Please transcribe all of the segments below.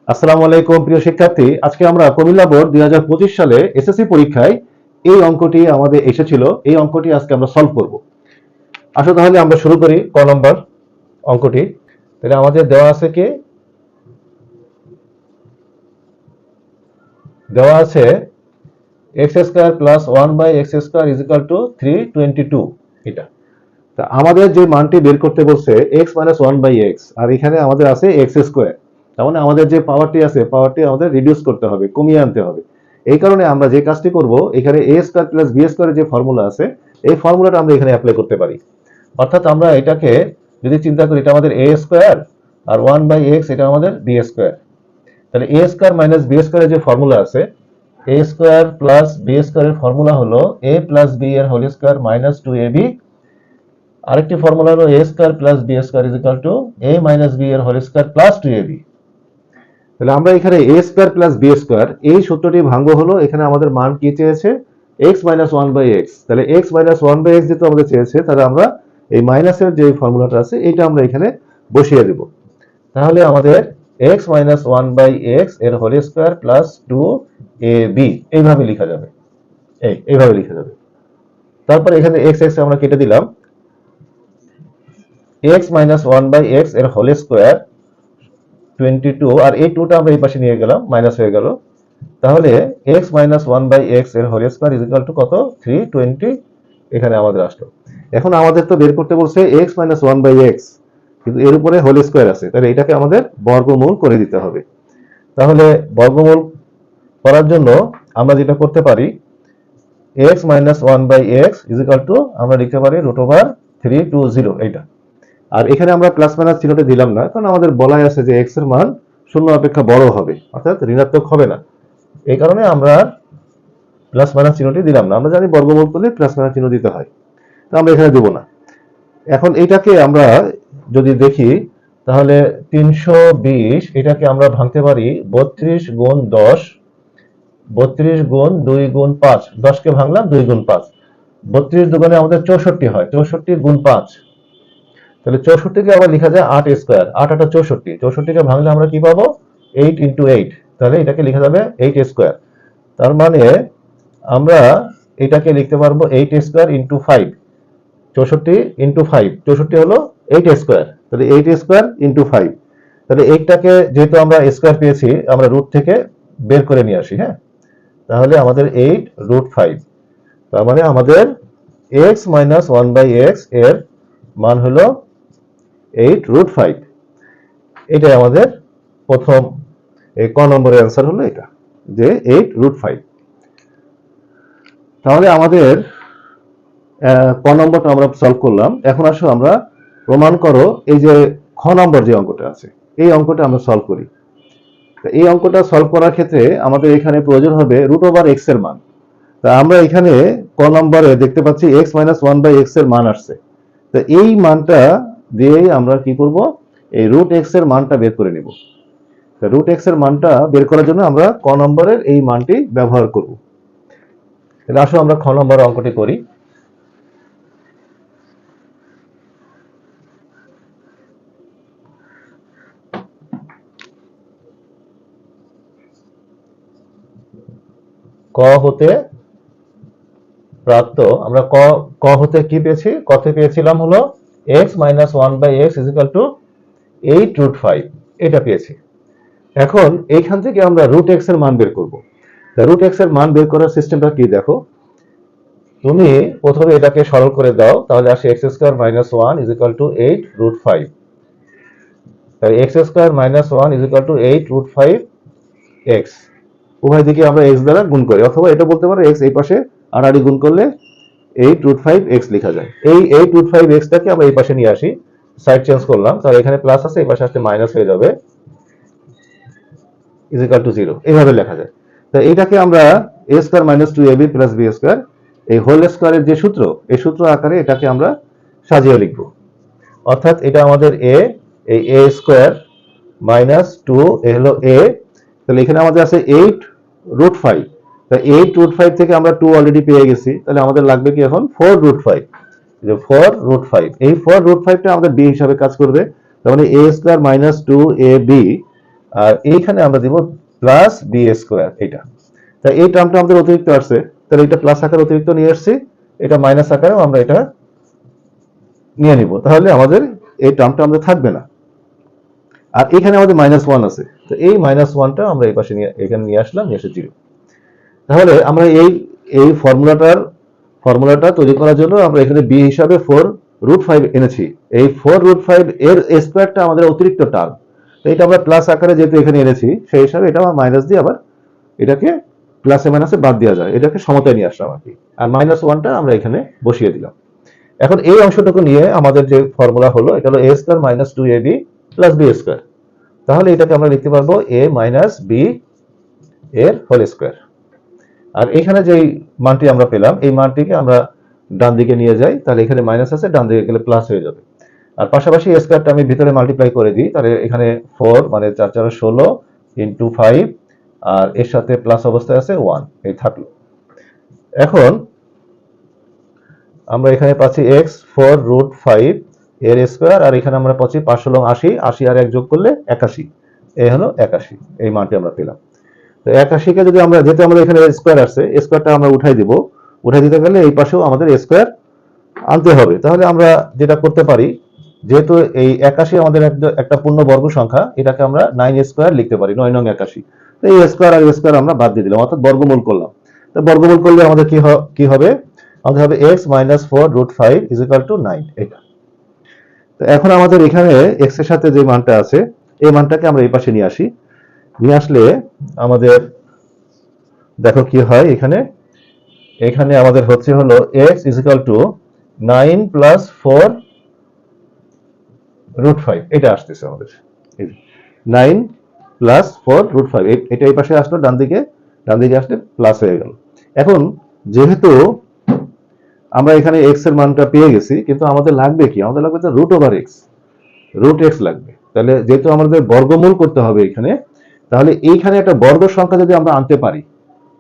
আসসালামু আলাইকুম প্রিয় শিক্ষার্থী, আজকে আমরা কুমিল্লা বোর্ড 2025 সালে এসএসসি পরীক্ষায় এই অঙ্কটি আমাদের এসেছিল। এই অঙ্কটি আজকে আমরা সলভ করব। আসো তাহলে আমরা শুরু করি ক নম্বর অঙ্কটি। তাহলে আমাদের দেওয়া আছে x square plus 1/x square is equal two 322। এটা তা আমাদের যে মানটি বের করতে বলছে এক্স মাইনাস 1/x, আর এখানে আমাদের আছে এক্স স্কোয়ার। তার মানে আমাদের যে পাওয়ারটি আছে পাওয়ারটি আমাদের রিডিউস করতে হবে, কমিয়ে আনতে হবে। এই কারণে আমরা যে কাজটি করব, এখানে এ স্কোয়ার প্লাস বি স্কোয়ারের যে ফর্মুলা আছে এই ফর্মুলাটা আমরা এখানে অ্যাপ্লাই করতে পারি। অর্থাৎ আমরা এটাকে যদি চিন্তা করি, এটা আমাদের এ স্কোয়ার আর 1/x এটা আমাদের বি স্কোয়ার। তাহলে এ স্কোয়ার মাইনাস বি স্কোয়ারের যে ফর্মুলা আছে, এ স্কোয়ার প্লাস বি স্কোয়ারের ফর্মুলা হলো এ প্লাস বি এর হোল স্কোয়ার মাইনাস 2ab। আরেকটি ফর্মুলা হলো a square plus b square is equal two a minus b এর হোল স্কয়ার প্লাস 2ab। তাহলে আমরা এখানে a square plus b square এই সূত্রটি ভাঙব হলো, এখানে আমাদের মান কি চেয়েছে x মাইনাস 1/x। তাহলে x মাইনাস 1/x যেহেতু আমাদের চেয়েছে, তাহলে আমরা এই মাইনাসের যে ফর্মুলাটা আছে এটা আমরা এখানে বসিয়ে দেব। তাহলে আমাদের x মাইনাস 1/x এর হোল স্কয়ার প্লাস 2ab এইভাবে লেখা যাবে। এইভাবে লেখা যাবে। তারপর এখানে x আমরা কেটে দিলাম। x মাইনাস 1/x এর হোল স্কয়ার 22, আর এই 2টা আমরা এই পাশে নিয়ে গেলাম, মাইনাস হয়ে গেল। তাহলে x মাইনাস 1/x এর whole square is equal to কত? 320 এখানে আমাদের আসলো। এখন আমাদের তো বের করতে বলছে x মাইনাস 1/x, কিন্তু এর উপরে হোল স্কয়ার আছে, তাহলে এটাকে আমাদের বর্গমূল করে দিতে হবে। তাহলে বর্গমূল করার জন্য আমরা যেটা করতে পারি, x minus 1/x is equal two আমরা লিখতে পারি √320 এইটা। আর এখানে আমরা প্লাস মাইনাস চিহ্নটা দিলাম না, কারণ আমাদের বলাই আছে যে এক্স এর মান শূন্য অপেক্ষা বড় হবে, অর্থাৎ ঋণাত্মক হবে না। এই কারণে আমরা প্লাস মাইনাস চিহ্নটি দিলাম না। আমরা জানি বর্গমূল করলে প্লাস মাইনাস চিহ্ন দিতে হয়, তো আমরা এখানে দেব না। এখন এটাকে আমরা যদি দেখি, তাহলে 320 এটাকে আমরা ভাঙতে পারি 32 গুণ 10, 32 গুণ 2 গুণ 5, 10 কে ভাঙলাম 2 গুণ 5, 32 দুগুণে আমাদের 64 হয়, 64 গুণ 5। তাহলে 64 কে আবার লেখা যায় 8 স্কয়ার, 8 8 64, 64 কে ভাঙলে আমরা কি পাবো? 8 × 8। তাহলে এটাকে লেখা যাবে 8 স্কয়ার। তার মানে আমরা এটাকে লিখতে পারবো 8 স্কয়ার × 5, 64 × 5, 64 হলো 8 স্কয়ার। তাহলে 8 স্কয়ার × 5। তাহলে 8টাকে যেহেতু আমরা স্কয়ার পেয়েছি, আমরা রুট থেকে বের করে নিয়ে আসি। হ্যাঁ, তাহলে আমাদের 8√5। তার মানে আমাদের x মাইনাস 1/x এর মান হলো 8√5। এটাই আমাদের প্রথম এই ক নম্বরের অ্যান্সার হলো এটা, যে 8√5। তাহলে আমাদের ক নম্বরটা আমরা সলভ করলাম। এখন আসো আমরা প্রমাণ করো এই যে খ নম্বর যে অঙ্কটা আছে এই অঙ্কটা আমরা সলভ করি। এই অঙ্কটা সলভ করার ক্ষেত্রে আমাদের এখানে প্রয়োজন হবে √x এর মান। তা আমরা এখানে ক নম্বরে দেখতে পাচ্ছি x মাইনাস 1/x এর মান আসছে। তো এই মানটা দিয়েই আমরা কি করব, এই √x এর মানটা বের করে নিব। তো √x এর মানটা বের করার জন্য আমরা ক নম্বরের এই মানটি ব্যবহার করব। তাহলে আসো আমরা খ নম্বর অঙ্কটি করি। ক হতে প্রাপ্ত, আমরা ক হতে কি পেয়েছি? কতে পেয়েছিলাম হলো x minus 1/x is equal two 8√5, এটা পেয়েছি। এখন এইখান থেকে আমরা √x এর মান বের করব। তা √x এর মান বের করার সিস্টেমটা কি দেখো। তুমি প্রথমে এটাকে সরল করে দাও, তাহলে আসে x square minus 1 is equal two 8√5। তাহলে x square minus 1 is equal two 8√5x। উভয় দিকে আমরা x দ্বারা গুণ করি, অথবা এটা বলতে পারো x এই পাশে আড়াআড়ি গুণ করলে 8√5x লেখা যায়। এই 8√5x টাকে আমরা এই পাশে নিয়ে আসি, সাইড চেঞ্জ করলাম, তাহলে এখানে প্লাস আছে, এই পাশে আসলে মাইনাস হয়ে যাবে, ইজ ইকুয়াল টু 0 এইভাবে লেখা যায়। তো এইটাকে আমরা a square minus 2ab plus b square এই হোল স্কয়ারের যে সূত্র, এই সূত্র আকারে এটাকে আমরা সাজিয়ে লিখব। অর্থাৎ এটা আমাদের a, এই a স্কয়ার মাইনাস 2 এ হলো a। তাহলে এখানে আমাদের আছে 8√5। তাই 8√5 থেকে আমরা 2 অলরেডি পেয়ে গেছি, তাহলে আমাদের লাগবে কি এখন 4√5। যে 4√5, এই 4√5টা আমাদের b হিসাবে কাজ করবে। তার মানে a স্কয়ার মাইনাস 2ab আর এইখানে আমরা দিব প্লাস বি স্কোয়ার। এটা তাই এই টার্মটা আমাদের অতিরিক্ত আসছে, তাহলে এটা প্লাস আকারে অতিরিক্ত নিয়ে আসছি, এটা মাইনাস আকারেও আমরা এটা নিয়ে নিব, তাহলে আমাদের এই টার্মটা আমাদের থাকবে না। আর এখানে আমাদের -1 আছে, তো এই -1টা আমরা এই পাশে নিয়ে এখানে নিয়ে আসলাম, নিয়ে এসে 0। তাহলে আমরা এই এই ফর্মুলাটা তৈরি করার জন্য আমরা এখানে বি হিসাবে 4√5 এনেছি। এই 4√5 এর স্কোয়ারটা আমাদের অতিরিক্ত টার্ম, তো এটা আমরা প্লাস আকারে যেহেতু এখানে এনেছি, সেই হিসাবে এটা আমরা মাইনাস দিয়ে আবার এটাকে প্লাসে মাইনাসে বাদ দেওয়া যায়, এটাকে সমতায় নিয়ে আসলাম আর কি। আর -1টা আমরা এখানে বসিয়ে দিলাম। এখন এই অংশটুকু নিয়ে আমাদের যে ফর্মুলা হলো, এটা হলো a² - 2ab + b²। তাহলে এটাকে আমরা লিখতে পারবো a - b এর হোল স্কোয়ার। আর এখানে যেই মানটি আমরা পেলাম, এই মানটিকে আমরা ডান দিকে নিয়ে যাই, তাহলে এখানে মাইনাস আছে, ডান দিকে গেলে প্লাস হয়ে যাবে। আর পাশাপাশি a স্কোয়ারটা আমি ভিতরে মাল্টিপ্লাই করে দিই, তাহলে এখানে 4 মানে 4 4 16 × 5, আর এর সাথে প্লাস অবস্থায় আছে 1, এই থাকলো। এখন আমরা এখানে পাচ্ছি x 4√5 এর স্কোয়ার, আর এখানে আমরা পাচ্ছি 5 × 80, 80 আর 1 যোগ করলে 81, এই হলো 81, এই মানটি আমরা পেলাম। তো 81কে যদি আমরা, যেহেতু আমাদের এখানে স্কোয়ার আসছে, স্কোয়ারটা আমরা উঠাই দিব, উঠাই দিতে গেলে এই পাশেও আমাদের স্কোয়ার আনতে হবে। তাহলে আমরা যেটা করতে পারি, যেহেতু এই 81 আমাদের একটা পূর্ণ বর্গ সংখ্যা, এটাকে আমরা 9² লিখতে পারি, 9 নং 81। তো এই স্কোয়ার আর স্কোয়ার আমরা বাদ দিয়ে দিলাম, অর্থাৎ বর্গমূল করলাম। তো বর্গমূল করলে আমাদের কি হবে, আমাদের হবে x - 4√5 = 9, এটা। তো এখন আমাদের এখানে x এর সাথে যে মানটা আছে, এই মানটাকে আমরা এই পাশে নিয়ে আসি, নিয়ে আসলে আমাদের দেখো কি হয়, এখানে আমাদের হচ্ছে হলো x = 9 + 4√5, এটা আসতেছে আমাদের 9 + 4√5, এটা এই পাশে আসলো, ডান দিকে আসলে প্লাস হয়ে গেল। এখন যেহেতু আমরা এখানে x এর মানটা পেয়ে গেছি, কিন্তু আমাদের লাগবে কি, আমাদের লাগবে √x, √x লাগবে। তাহলে যেহেতু আমাদের বর্গমূল করতে হবে এখানে, তাহলে এইখানে একটা বর্গ সংখ্যা যদি আমরা আনতে পারি,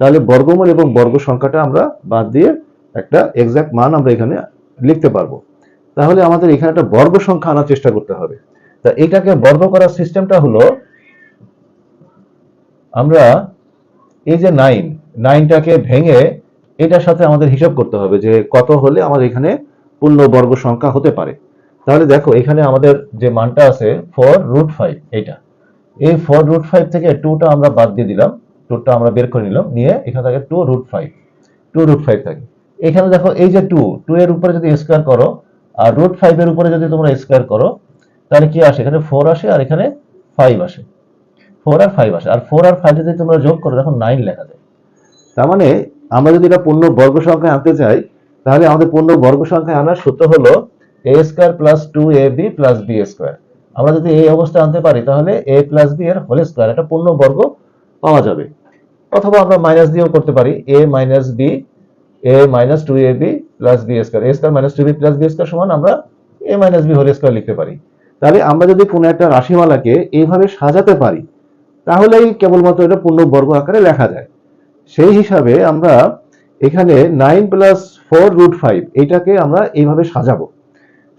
তাহলে বর্গমূল এবং বর্গ সংখ্যাটা আমরা বাদ দিয়ে একটা এক্সাক্ট মান আমরা এখানে লিখতে পারবো। তাহলে আমাদের এখানে একটা বর্গ সংখ্যা আনার চেষ্টা করতে হবে। তা এটাকে বর্গ করার সিস্টেমটা হলো, আমরা এই যে 9টাকে ভেঙে এটার সাথে আমাদের হিসাব করতে হবে যে কত হলে আমাদের এখানে পূর্ণ বর্গ সংখ্যা হতে পারে। তাহলে দেখো এখানে আমাদের যে মানটা আছে 4√5, এটা এই 4√5 থেকে 2টা আমরা বাদ দিয়ে দিলাম, 2টা আমরা বের করে নিলাম, নিয়ে এখানে থাকে 2√5 থাকে। এখানে দেখো এই যে 2 এর উপরে যদি স্কয়ার করো, আর √5 এর উপরে যদি তোমরা স্কয়ার করো, তাহলে কি আসে, এখানে 4 আসে, আর এখানে 5 আসে, 4 আর 5 আসে, আর 4 আর 5 যদি তোমরা যোগ করো, দেখো 9 লেখা যায়। তার মানে আমরা যদি এটা পূর্ণ বর্গ সংখ্যায় আনতে চাই, তাহলে আমাদের পূর্ণ বর্গ সংখ্যায় আনার সূত্র হলো a² + 2ab + b²। আমরা যদি এই অবস্থায় আনতে পারি, তাহলে a + b এর হোল স্কয়ার, এটা পূর্ণ বর্গ পাওয়া যাবে। অথবা আমরা মাইনাস দিয়েও করতে পারি, a - 2ab + b², a² - 2b + b² সমান আমরা a - b হোল স্কয়ার লিখতে পারি। তাহলে আমরা যদি কোনো একটা রাশিমালাকে এইভাবে সাজাতে পারি, তাহলেই কেবলমাত্র এটা পূর্ণ বর্গ আকারে লেখা যায়। সেই হিসাবে আমরা এখানে 9 + 4√5 এটাকে আমরা এইভাবে সাজাবো।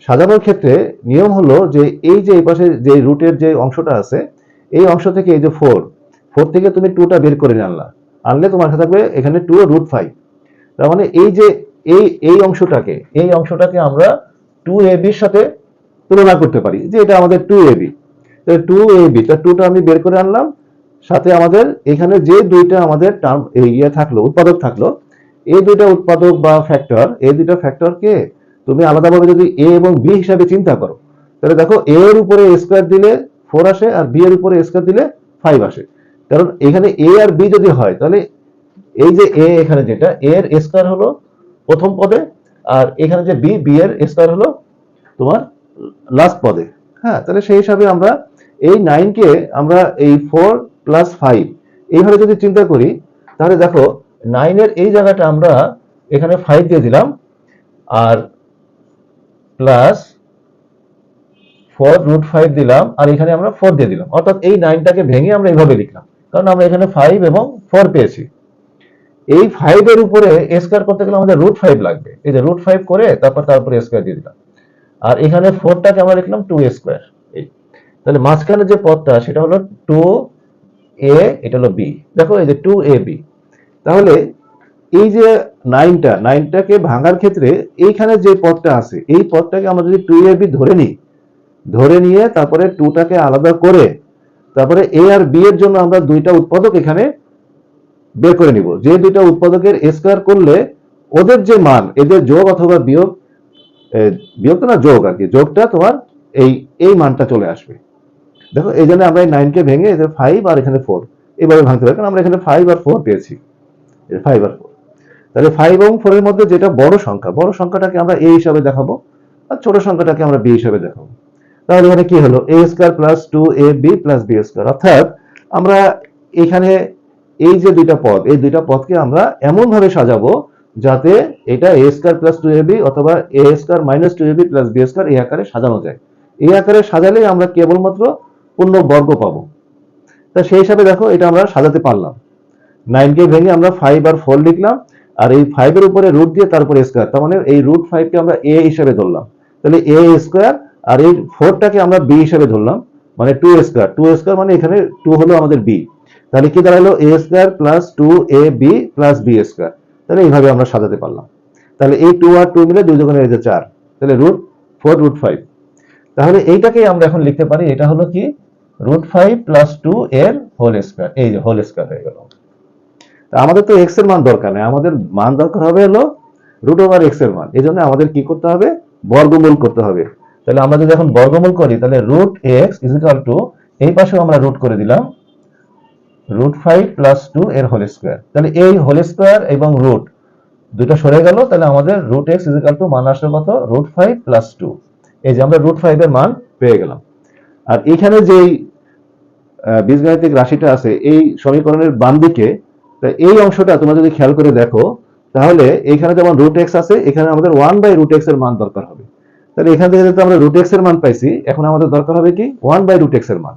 সাজানোর ক্ষেত্রে নিয়ম হলো যে এই যে এই পাশে যে রুটের যে অংশটা আছে, এই অংশ থেকে এই যে 4 থেকে তুমি 2টা বের করে আনলে তোমার কাছে থাকবে এখানে 2√5। তার মানে এই যে এই অংশটাকে আমরা 2ab এর সাথে তুলনা করতে পারি, যে এটা আমাদের 2ab। তো 2ab, তা 2টা আমি বের করে আনলাম, সাথে আমাদের এখানে যে দুইটা আমাদের টার্ম উৎপাদক থাকলো, এই দুইটা উৎপাদক বা ফ্যাক্টর, এই দুইটা ফ্যাক্টরকে তুমি আলাদাভাবে যদি a এবং b হিসাবে চিন্তা করো, তাহলে দেখো a এর উপরে স্কয়ার দিলে 4 আসে, আর b এর উপরে স্কয়ার দিলে 5 আসে। কারণ এখানে a আর b যদি হয়, তাহলে এই যে a এখানে যেটা, a এর স্কয়ার হলো প্রথম পদে, আর এখানে যে b এর স্কয়ার হলো তোমার লাস্ট পদে। হ্যাঁ, তাহলে সেই হিসাবে আমরা এই 9কে আমরা এই 4 + 5 এইভাবে যদি চিন্তা করি, তাহলে দেখো 9 এর এই জায়গাটা আমরা এখানে 5 দিয়ে দিলাম, আর প্লাস 4√5 দিলাম, আর এখানে আমরা 4 দিয়ে দিলাম, অর্থাৎ এই 9টাকে ভেঙে আমরা এইভাবে লিখলাম, কারণ আমরা এখানে 5 এবং 4 পেয়েছি। এই 5 এর উপরে স্কয়ার করতে গেলে আমাদের √5 লাগবে, এই যে √5 করে তারপরে স্কয়ার দিয়ে দিলাম, আর এখানে 4টাকে আমরা লিখলাম 2² এই। তাহলে মাঝখানে যে পদটা সেটা হলো 2a, এটা হলো b। দেখো এই যে 2ab, তাহলে এই যে 9টাকে ভাঙার ক্ষেত্রে এইখানে যে পদটা আছে এই পদটাকে আমরা যদি 2ab ধরে নিয়ে তারপরে 2টাকে আলাদা করে তারপরে a আর b এর জন্য আমরা দুইটা উৎপাদক এখানে বের করে নিব, যে দুইটা উৎপাদকের স্কয়ার করলে ওদের যে মান, এদের যোগ অথবা বিয়োগ, বিয়োগ তো না, যোগ আর কি, যোগটা তোমার এই এই মানটা চলে আসবে। দেখো এই জন্য আমরা এই 9কে ভেঙে এদের 5 আর এখানে 4 এইভাবে ভাঙতে পারি, কারণ আমরা এখানে 5 আর 4 পেয়েছি, 5 আর 4। তাহলে 5 এবং 4 এর মধ্যে যেটা বড় সংখ্যাটাকে আমরা a হিসাবে দেখাবো আর ছোট সংখ্যাটাকে আমরা b হিসাবে দেখাবো। তাহলে এখানে কি হলো, a square plus 2ab plus b square, অর্থাৎ আমরা এখানে এই যে দুইটা পদ, এই দুইটা পদকে আমরা এমন ভাবে সাজাবো যাতে এটা a স্কয়ার প্লাস 2ab অথবা a square minus 2ab plus b square এই আকারে সাজানো যায়। এই আকারে সাজালেই আমরা কেবলমাত্র পূর্ণ বর্গ পাবো। তা সেই হিসাবে দেখো এটা আমরা সাজাতে পারলাম। 9কে ভেঙে আমরা 5 আর 4 লিখলাম, আর এই 5 এর উপরে রুট দিয়ে তারপরে স্কয়ার, তার মানে এই রুট 5 কে আমরা a হিসেবে ধরলাম, তাহলে a স্কয়ার, আর এই 4টাকে আমরা b হিসেবে ধরলাম, মানে 2 স্কয়ার মানে এখানে 2 হলো আমাদের b, তাহলে কি দাঁড়ালো a square plus 2ab plus b square. তাহলে এইভাবে আমরা সাজাতে পারলাম। তাহলে এই 2 আর 2 মিলে 2 দুগুণে এই যে 4, তাহলে রুট 4 রুট 5। তাহলে এইটাকেই আমরা এখন লিখতে পারি, এটা হলো কি রুট 5 প্লাস 2 এর হোল স্কয়ার, এই যে হোল স্কয়ার হয়ে গেল। আমাদের তো এক্স এর মান দরকার নেই, আমাদের মান দরকার হবে হলো রুট ওভার এক্স এর মান। এই জন্য আমাদের কি করতে হবে, বর্গমূল করতে হবে। তাহলে আমরা যদি এখন বর্গমূল করি তাহলে root x is equal to, এই পাশেও আমরা রুট করে দিলাম, রুট 5 প্লাস 2 এর হোল স্কয়ার। তাহলে এই হোল স্কয়ার এবং রুট দুটো সরে গেল, তাহলে আমাদের root x is equal to মান আসলো কত, রুট 5 প্লাস 2। এই যে আমরা রুট 5 এর মান পেয়ে গেলাম। আর এখানে যেই বীজগাণিতিক রাশিটা আছে এই সমীকরণের বাম দিকে, এই অংশটা তোমরা যদি খেয়াল করে দেখো তাহলে এখানে যেমন রুট এক্স আছে, এখানে আমাদের 1/√x এর মান দরকার হবে। তাহলে এখান থেকে যেহেতু আমরা √x এর মান পাইছি, এখন আমাদের দরকার হবে কি 1/√x এর মান।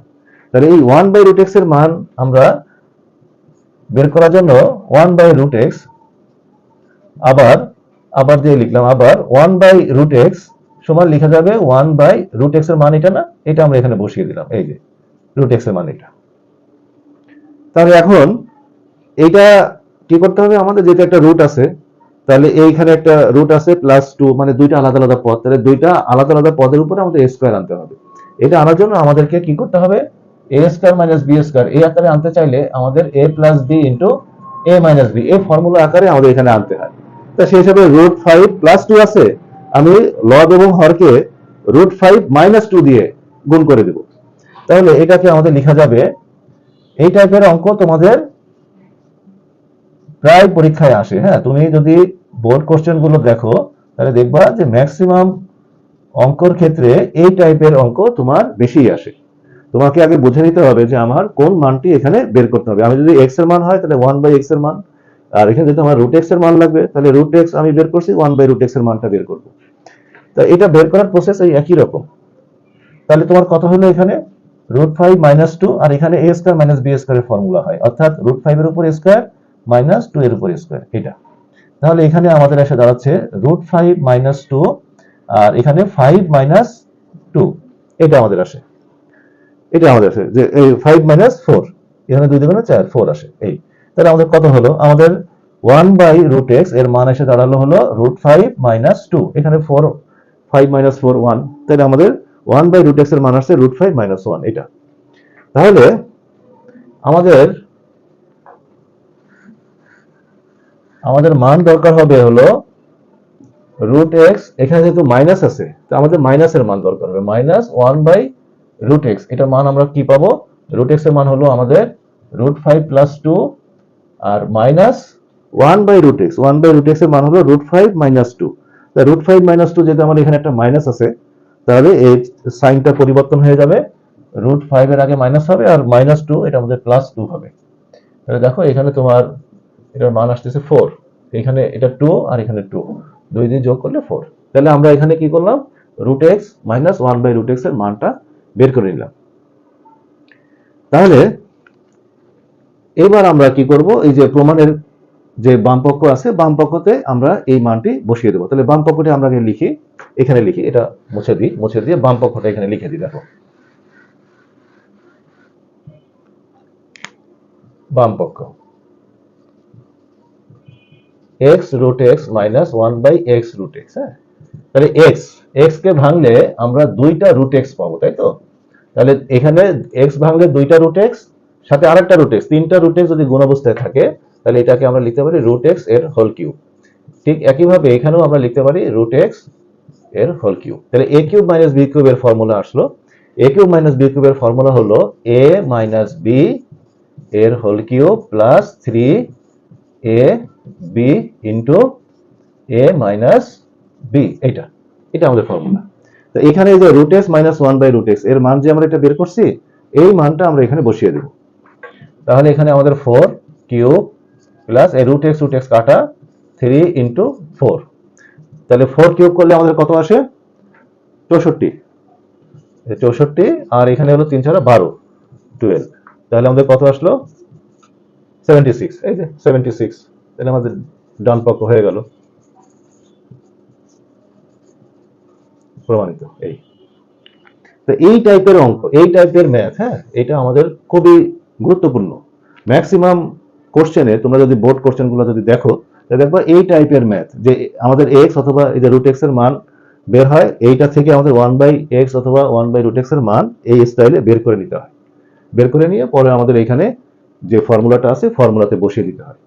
তাহলে এই 1/√x এর মান আমরা বের করার জন্য 1/√x আবার দিয়ে লিখলাম, আবার 1/√x সমান লেখা যাবে 1/√x এর মান, এটা না, এটা আমরা এখানে বসিয়ে দিলাম, এই যে √x এর মান এটা। তাহলে এখন এইটা কি করতে হবে আমাদের, যেটা একটা রুট আছে, তাহলে এইখানে একটা রুট আছে প্লাস 2, মানে দুইটা আলাদা আলাদা পদ, তাহলে দুইটা আলাদা আলাদা পদের উপরে আমাদের a স্কয়ার আনতে হবে। এটা আনার জন্য আমাদেরকে কি করতে হবে, a square minus b square এই আকারে আনতে চাইলে আমাদের a plus b into a minus b এই ফর্মুলা আকারে আমাদের এখানে আনতে হয়। তা সেই হিসাবে রুট 5 প্লাস 2 আছে, আমি লব এবং হরকে রুট 5 মাইনাস 2 দিয়ে গুণ করে দেব। তাহলে এটাকে আমাদের লেখা যাবে, এই টাইপের অঙ্ক তোমাদের প্রায় পরীক্ষায় আসে। হ্যাঁ, তুমি যদি বোর্ড কোশ্চেন গুলো দেখো তাহলে দেখবা যে ম্যাক্সিমাম অঙ্কর ক্ষেত্রে এই টাইপের অঙ্ক তোমার বেশি আসে। তোমাকে আগে বুঝে নিতে হবে যে আমার কোন মানটি এখানে বের করতে হবে। আমি যদি এক্স এর মান হয় তাহলে 1/x এর মান, আর এখানে যদি আমার √x এর মান লাগবে তাহলে √x আমি বের করছি, 1/√x এর মানটা বের করব। তো এটা বের করার প্রসেস এই একই রকম। তাহলে তোমার কত হলো এখানে √5 মাইনাস 2, আর এখানে a স্কয়ার মাইনাস b স্কয়ারের ফর্মুলা হয়, অর্থাৎ √5 এর উপর স্কয়ার মাইনাস 2 এর উপর স্কয়ার এটা। তাহলে এখানে আমাদের এসে দাঁড়াচ্ছে √5 মাইনাস 2, আর এখানে 5 মাইনাস 2, এটা আমাদের আসে, যে এই 5 মাইনাস 4, এখানে 2 দুগুণে 4, 4 আসে এই। তাহলে আমাদের কত হলো, আমাদের 1/√x এর মান এসে দাঁড়ালো হলো √5 মাইনাস 2, এখানে 4, 5 মাইনাস 4 1, তাহলে আমাদের 1/√x এর মান আসছে √5 মাইনাস 1 এটা। তাহলে আমাদের মান দরকার হবে হলো √x, এখানে যেহেতু মাইনাস আছে তো আমাদের মাইনাসের মান দরকার হবে, মাইনাস 1/√x। এটা মান আমরা কি পাবো, √x এর মান হলো আমাদের √5 প্লাস 2 আর মাইনাস 1/√x এর মান হলো √5 মাইনাস 2। তাই √5 মাইনাস 2 যেহেতু আমাদের এখানে একটা মাইনাস আছে, তাহলে এই সাইনটা পরিবর্তন হয়ে যাবে, √5 এর আগে মাইনাস হবে আর মাইনাস 2 এটা আমাদের প্লাস 2 হবে। তাহলে দেখো এখানে তোমার এটার মান আসতেছে 4, এখানে এটা 2 আর এখানে 2, দুই দিয়ে যোগ করলে 4। তাহলে আমরা এখানে কি করলাম, √x মাইনাস 1/√x এর মানটা বের করে নিলাম। তাহলে এবার আমরা কি করব, এই যে প্রমাণের যে বাম পক্ষ আছে বাম পক্ষতে আমরা এই মানটি বসিয়ে দেবো। তাহলে বাম পক্ষটি আমরা এখানে লিখি, এটা মুছে দিয়ে বাম পক্ষটা এখানে লিখে দিই। দেখো বাম পক্ষ x root x minus 1/x root x. হ্যাঁ, তাহলে x কে ভাঙলে আমরা দুইটা রুট এক্স পাবো, তাই তো? তাহলে এখানে x ভাঙলে দুইটা রুট এক্স, সাথে আরেকটা রুট এক্স, তিনটা রুট এক্স যদি গুণ অবস্থায় থাকে তাহলে এটাকে আমরা লিখতে পারি রুট এক্স এর হোল কিউব। ঠিক একইভাবে এখানেও আমরা লিখতে পারি রুট এক্স এর হোল কিউব। তাহলে a cube minus b cube এর ফর্মুলা আসলো। a cube minus b cube এর ফর্মুলা হলো a মাইনাস b এর whole cube plus 3ab into a minus b। এটা আমাদের ফর্মুলা। তো এখানে যে রুট এক্স মাইনাস 1/√x এর মান যে আমরা এটা বের করছি, এই মানটা আমরা এখানে বসিয়ে দেব। তাহলে এখানে আমাদের 4 কিউব প্লাস এই রুট এক্স কাটা 3 ইন্টু 4। তাহলে 4 কিউব করলে আমাদের কত আসে? 64। 64 আর এখানে হলো 3 4 12, 12। তাহলে আমাদের কত আসলো? 76। এই যে 76। তাহলে আমাদের ডান পক্ষ হয়ে গেল প্রমাণিত। তো এই টাইপের অঙ্ক, এই টাইপের ম্যাথ, হ্যাঁ, এটা আমাদের খুবই গুরুত্বপূর্ণ। ম্যাক্সিমাম কোশ্চেনে তোমরা যদি বোর্ড কোশ্চেনগুলো যদি দেখো, তাহলে দেখবা এই টাইপের ম্যাথ যে আমাদের এক্স অথবা এই যে রুট এক্স এর মান বের হয়, এইটা থেকে আমাদের 1/x অথবা 1/√x এর মান এই স্টাইলে বের করে নিতে হয়। বের করে নিয়ে পরে আমাদের এখানে যে ফর্মুলাটা আছে ফর্মুলাতে বসিয়ে দিতে হয়।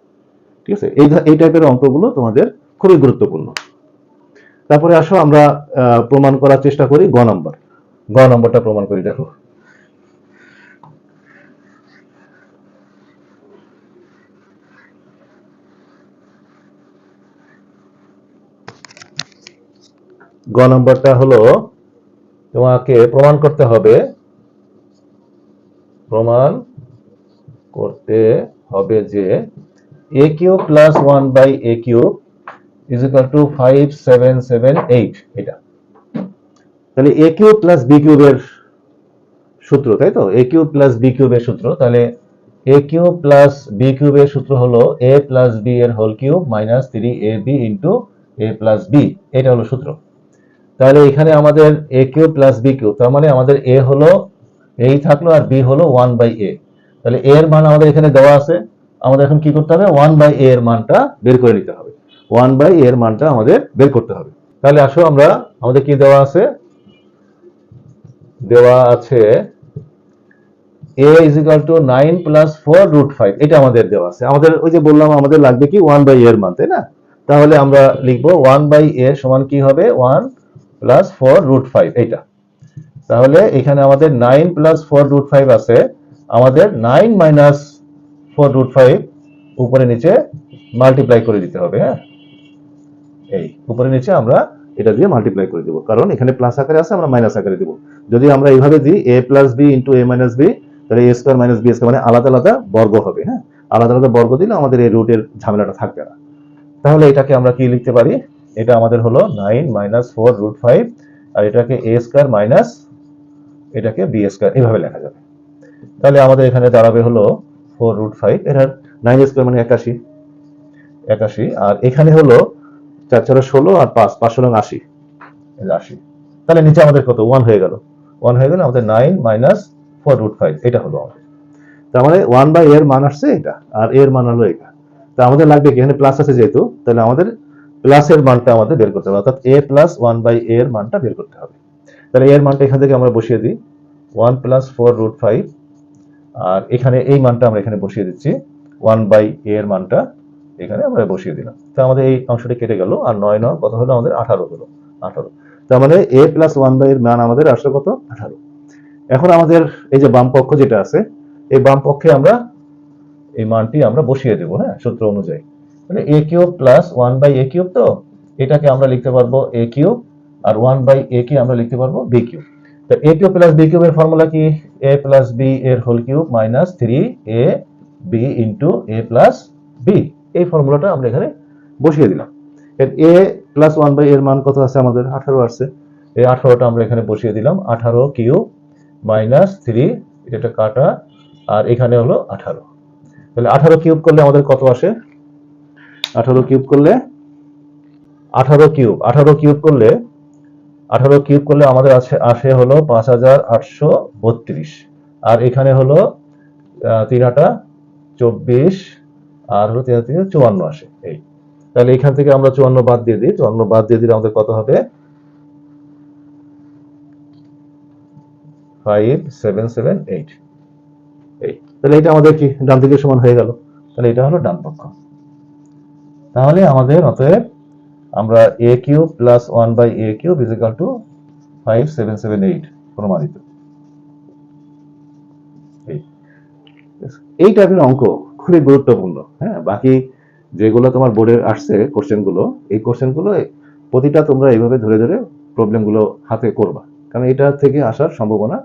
ঠিক আছে, এই টাইপের অঙ্কগুলো তোমাদের খুবই গুরুত্বপূর্ণ। তারপরে আসো আমরা প্রমাণ করার চেষ্টা করি গ নম্বরটা প্রমাণ করি। দেখো, গ নম্বরটা হলো তোমাকে প্রমাণ করতে হবে যে a cube plus 1/a cube is equal two 5778। এটা তাহলে a কিউব প্লাস b কিউবের সূত্র, তাই তো? a কিউব প্লাস b কিউবের সূত্র। তাহলে a কিউব প্লাস b কিউবের সূত্র হলো a প্লাস b এর whole cube minus 3ab into a plus b। এটা হলো সূত্র। তাহলে এখানে আমাদের a cube plus b cube, তার মানে আমাদের a হলো এই থাকলো আর b হলো 1/a। তাহলে a এর মান আমাদের এখানে দেওয়া আছে, আমাদের এখন কি করতে হবে? 1/a এর মানটা বের করে নিতে হবে। 1/a এর মানটা আমাদের বের করতে হবে। তাহলে আসো আমরা, আমাদের কি দেওয়া আছে? দেওয়া আছে a is equal to 9 plus 4√5। এটা আমাদের দেওয়া আছে। আমাদের ওই যে বললাম আমাদের লাগবে কি 1/a এর মান, তাই না? তাহলে আমরা লিখবো 1/a সমান কি হবে? 1 plus 4√5। এটা তাহলে এখানে আমাদের 9 plus 4√5 আছে, আমাদের 9 minus 4√5 উপরে নিচে মাল্টিপ্লাই করে দিতে হবে। হ্যাঁ, এই উপরে নিচে আমরা এটা দিয়ে মাল্টিপ্লাই করে দেব, কারণ এখানে প্লাস আকারে আছে, আমরা মাইনাস আকারে দেব। যদি আমরা এইভাবে দিই a plus b into a minus b, তাহলে a square minus b square মানে আলাদা আলাদা বর্গ হবে। হ্যাঁ, আলাদা আলাদা বর্গ দিলে আমাদের এই রুটের ঝামেলাটা থাকবে না। তাহলে এটাকে আমরা কি লিখতে পারি? এটা আমাদের হলো 9 minus 4√5 আর এটাকে a স্কোয়ার মাইনাস এটাকে b স্কোয়ার, এইভাবে লেখা যাবে। তাহলে আমাদের এখানে দাঁড়াবে হলো 4√5, এর 9 স্কোয়ার মানে 81, আর এখানে হলো 4 4 16 আর 5 5 16 80, 80। তাহলে নিচে আমাদের কত? 1 হয়ে গেল। 1 হয়ে গেল আমাদের 9 minus 4√5। এটা হলো আমাদের, তার মানে 1/a এর মান আসছে এটা, আর a এর মান হলো এটা। তা আমাদের লাগবে কি? এখানে প্লাস আছে যেহেতু, তাহলে আমাদের প্লাসের মানটা আমাদের বের করতে হবে, অর্থাৎ a প্লাস 1/a এর মানটা বের করতে হবে। তাহলে এর মানটা এখান থেকে আমরা বসিয়ে দিই 1 plus 4√5, আর এখানে এই মানটা আমরা এখানে বসিয়ে দিচ্ছি 1/a এর মানটা এখানে আমরা বসিয়ে দিলাম। তো আমাদের এই অংশটি কেটে গেল, আর 9 9 কত হলো? আমাদের 18 হলো। 18, তার মানে a প্লাস 1/a এর মান আমাদের আসলে কত? 18। এখন আমাদের এই যে বাম পক্ষ যেটা আছে, এই বাম পক্ষে আমরা এই মানটি আমরা বসিয়ে দেব। হ্যাঁ, সূত্র অনুযায়ী। তাহলে a cube plus 1/a cube, তো এটাকে আমরা লিখতে পারবো a কিউব, আর 1/a কে আমরা লিখতে পারবো b কিউব। তো a কিউব প্লাস b কিউবের ফর্মুলা কি? a প্লাস b এর whole cube minus 3ab into a plus b। এই ফর্মুলাটা আমরা এখানে বসিয়ে দিলাম। a প্লাস 1/a এর মান কত আছে? আমাদের 18 আসছে। এই 18টা আমরা এখানে বসিয়ে দিলাম। 18 কিউব মাইনাস 3, এটা কাটা, আর এখানে হলো 18। তাহলে 18 কিউব করলে আমাদের কত আসে? 18 কিউব করলে 18 কিউব করলে আমাদের আসে হলো 5832, আর এখানে হলো 3 8 24 আর হলো 53 54 আসে। এই তাহলে এখান থেকে আমরা 54 বাদ দিয়ে দিই, 54 বাদ দিয়ে দিলে আমাদের কত হবে? 5778। এই তাহলে এটা আমাদের কি ডান দিকের সমান হয়ে গেল। তাহলে এটা হলো ডান পক্ষ। তাহলে আমাদের অতএব আমরা a cube plus 1/a cube is equal two 5778 প্রমাণিত। এই টাইপের অঙ্ক খুবই গুরুত্বপূর্ণ। হ্যাঁ, বাকি যেগুলো তোমার বোর্ডে আসছে কোশ্চেনগুলো, এই কোশ্চেনগুলো প্রতিটা তোমরা এইভাবে ধরে ধরে প্রবলেমগুলো হাতে করবা, কারণ এটা থেকে আসার সম্ভাবনা